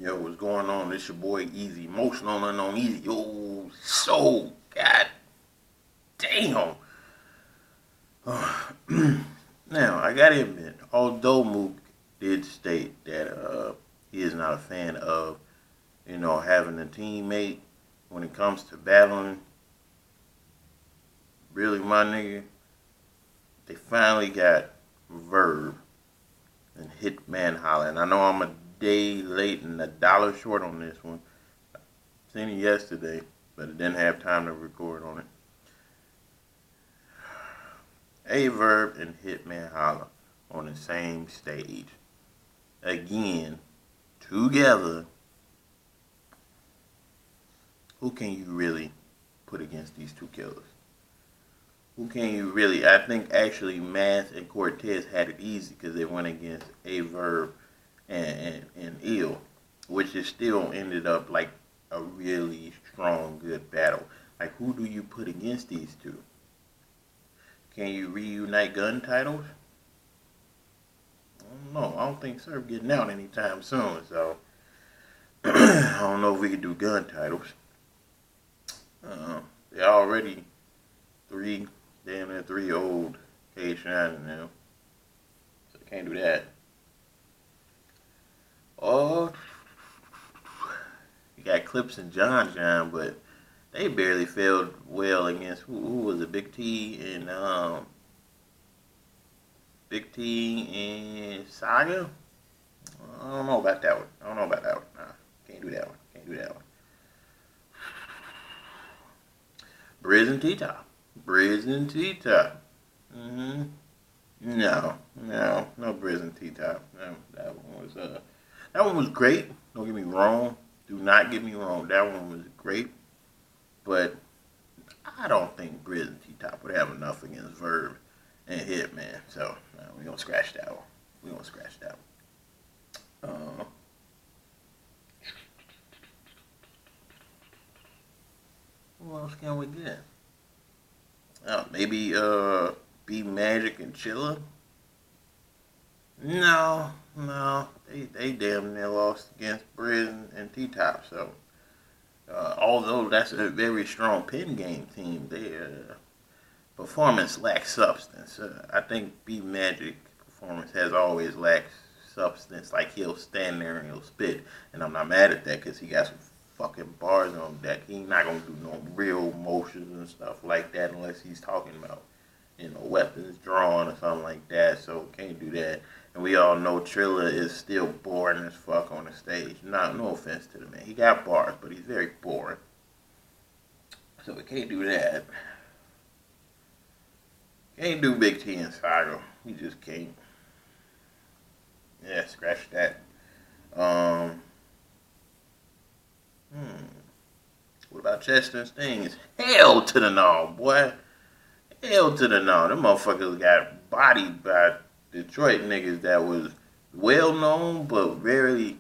Yo, what's going on? It's your boy Easy, emotional unknown Easy. Yo, so god damn. Now I gotta admit, although Mook did state that he is not a fan of having a teammate when it comes to battling, really my nigga, they finally got Verb and Hitman Holla. And I know I'm a day late and $1 short on this one. Seen it yesterday, but I didn't have time to record on it. Verb and Hitman Holla on the same stage. Again, together. Who can you really put against these two killers? Who can you really? I think actually Math and Cortez had it easy because they went against Verb and Eel, which is still ended up like a really strong, good battle. Like, who do you put against these two? Can you reunite gun titles? I don't know. I don't think Surf getting out anytime soon, so I don't know if we could do gun titles. They're already damn near 3 old K Shining now, so can't do that. Oh, you got Clips and John, but they barely failed well against who was it? Big T and Saga. I don't know about that one. Nah, can't do that one. Briz and T-Top. No, Briz and T-Top. No, that one was great. Don't get me wrong. Do not get me wrong. That one was great. But I don't think Briz and T-Top would have enough against Verb and Hitman. So we're gonna scratch that one. Who else can we get? Maybe B Magic and Chilla. No. They damn near lost against Briz and T-Top. So although that's a very strong pin game team, their performance lacks substance. I think B Magic performance has always lacked substance. Like, he'll stand there and he'll spit, and I'm not mad at that because he got some fucking bars on deck. He's not gonna do no real motions and stuff like that unless he's talking about weapons drawn or something like that. So can't do that. And we all know Trilla is still boring as fuck on the stage. No offense to the man. He got bars, but he's very boring. So we can't do that. Can't do Big T and Saga. We just can't. Yeah, scratch that. What about Chester and Stings? Hell to the no, boy. Hell to the no. Them motherfuckers got bodied by Detroit niggas that was well known but very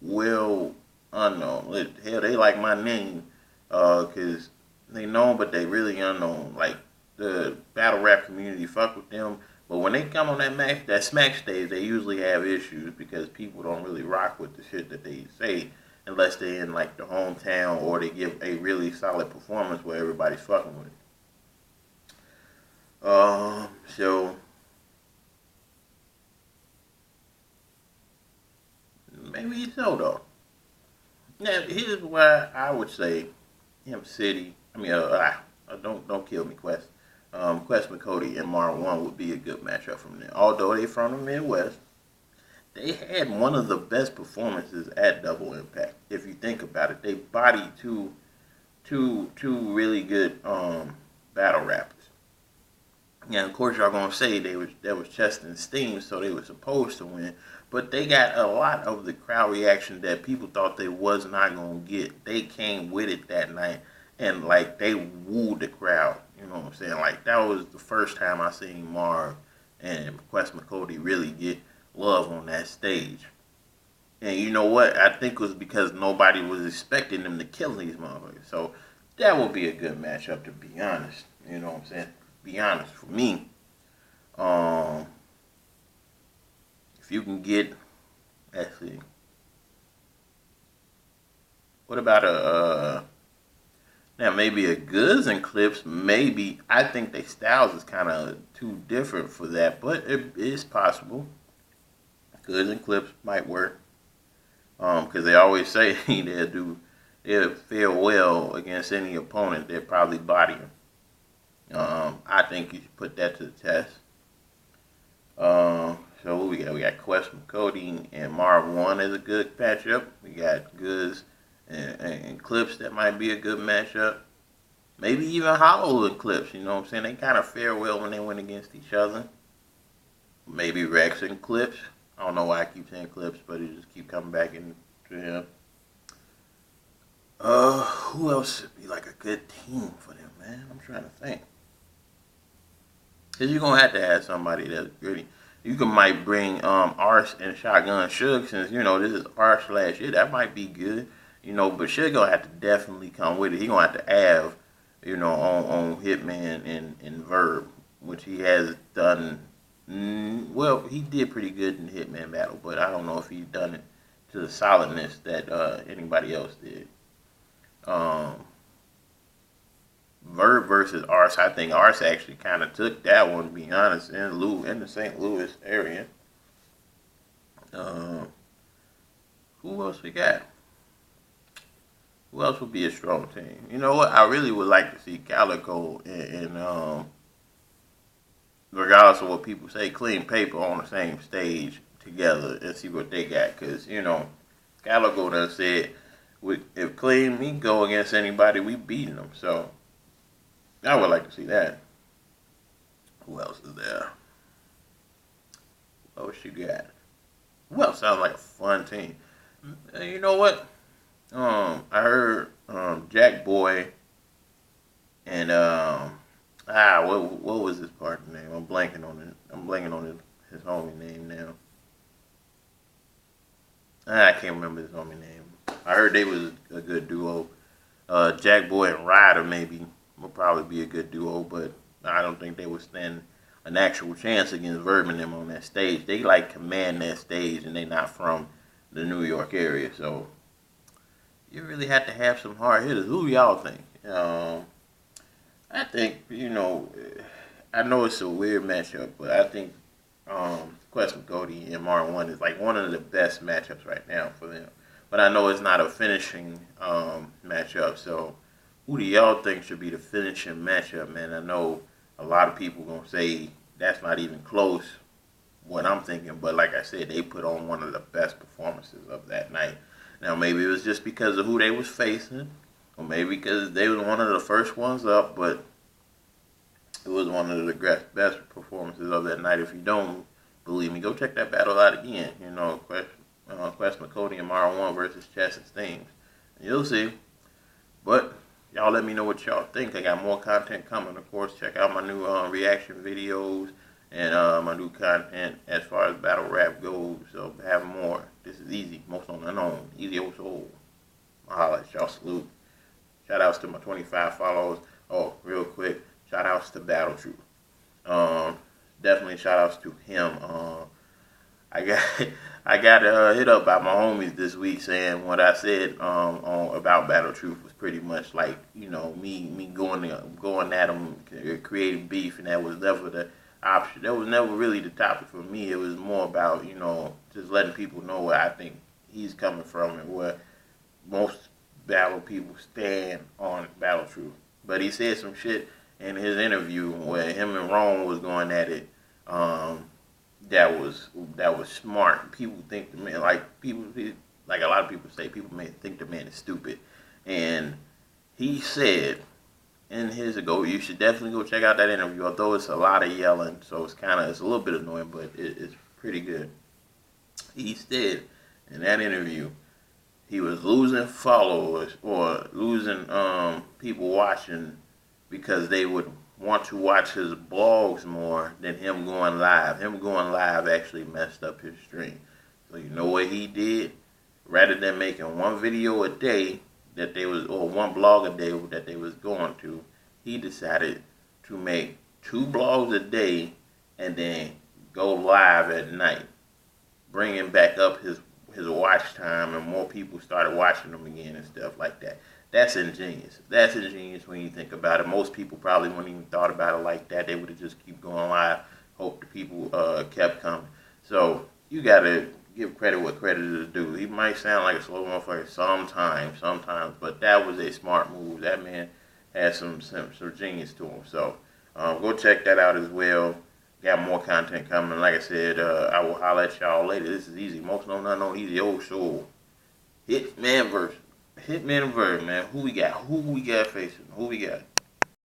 well unknown. Hell, they like my name, cause they known but they really unknown. Like, the battle rap community fuck with them, but when they come on that smack stage, they usually have issues because people don't really rock with the shit that they say unless they in like the hometown or they give a really solid performance where everybody's fucking with it. So maybe so though. Now here's why I would say him City. I mean, don't kill me, Quest. Quest McCody and Mar One would be a good matchup from there. Although they from the Midwest, they had one of the best performances at Double Impact. If you think about it, they bodied two really good battle rappers. Yeah, of course y'all gonna say that was Chester and Steam, so they were supposed to win. But they got a lot of the crowd reaction that people thought they was not gonna get. They came with it that night, and like they wooed the crowd. You know what I'm saying? Like, that was the first time I seen Marv and Quest McCody really get love on that stage. And you know what? I think it was because nobody was expecting them to kill these motherfuckers. So that would be a good matchup, to be honest. You know what I'm saying? Be honest, for me, if you can get, actually, What about now maybe a Goods and Clips? Maybe I think their styles is kind of too different for that, but it is possible. Goods and Clips might work. Because they always say they'll fare well against any opponent. They'll probably body him. I think you should put that to the test. So what we got? We got Quest Cody and Marv One as a good matchup. We got Goods and Clips that might be a good matchup. Maybe even Hollow and Clips. You know what I'm saying? They kind of fare well when they win against each other. Maybe Rex and Clips. I don't know why I keep saying Clips, but it just keep coming back into him. Who else would be like a good team for them, man? I'm trying to think. Cause you're gonna have to have somebody that's really. Might bring Arse and Shotgun Suge, since this is R/It. That might be good, but Suge gonna have to definitely come with it. He gonna have to have, on Hitman and Verb, which he has done. Well, he did pretty good in the Hitman battle, but I don't know if he's done it to the solidness that anybody else did. Verb versus Arse. I think Arse actually kind of took that one, to be honest, in the St. Louis area. Who else we got? Who else would be a strong team? You know what? I really would like to see Calico and regardless of what people say, Clean Paper on the same stage together and see what they got. Because, Calico done said, if Clean, we go against anybody, we beating them. So, I would like to see that. Who else is there? What else you got? Who else sounds like a fun team? You know what? I heard Jack Boy and what was his partner name? I'm blanking on his homie name now. I can't remember his homie name. I heard they was a good duo. Jack Boy and Ryder maybe would probably be a good duo, but I don't think they would stand an actual chance against Verb and them on that stage. They command that stage, and they not from the New York area, so you really have to have some hard hitters. Who y'all think? I think, I know it's a weird matchup, but I think Quest Cody and Martin One is like one of the best matchups right now for them. But I know it's not a finishing matchup, so who do y'all think should be the finishing matchup, man? I know a lot of people going to say that's not even close, what I'm thinking, but like I said, they put on one of the best performances of that night. Now, maybe it was just because of who they was facing, or maybe because they was one of the first ones up, but it was one of the best performances of that night. If you don't believe me, go check that battle out again. Quest Cody and Mara One versus Chess and Steams. And you'll see. But y'all let me know what y'all think. I got more content coming, of course. Check out my new reaction videos and my new content as far as battle rap goes. So have more. This is easy. Most on unknown. Easy old soul. Holla at y'all. Salute. Shout outs to my 25 followers. Oh, real quick. Shout outs to Battle Truth. Definitely shout outs to him. I got hit up by my homies this week saying what I said about Battle Truth was pretty much like me going at him, creating beef, and that was never the option. That was never really the topic for me. It was more about just letting people know where I think he's coming from and where most battle people stand on Battle Truth. But he said some shit in his interview where him and Rome was going at it. That was smart. People think the man like a lot of people say people may think the man is stupid, and he said in his you should definitely go check out that interview. Although it's a lot of yelling, so it's a little bit annoying, but it's pretty good. He said in that interview he was losing followers or losing people watching because they would want to watch his blogs more than him going live. Him going live actually messed up his stream. So you know what he did? Rather than making one video a day or one blog a day that they was going to, he decided to make 2 blogs a day and then go live at night, bringing back up his watch time, and more people started watching him again and stuff like that. That's ingenious. That's ingenious when you think about it. Most people probably wouldn't even thought about it like that. They would have just keep going live, hope the people kept coming. So you gotta give credit what credit is due. He might sound like a slow motherfucker sometimes, but that was a smart move. That man had some genius to him. So go check that out as well. Got more content coming. Like I said, I will holler at y'all later. This is easy. Most know not know easy old show. Hitman and Verb, man. Who we got? Who we got facing? Who we got?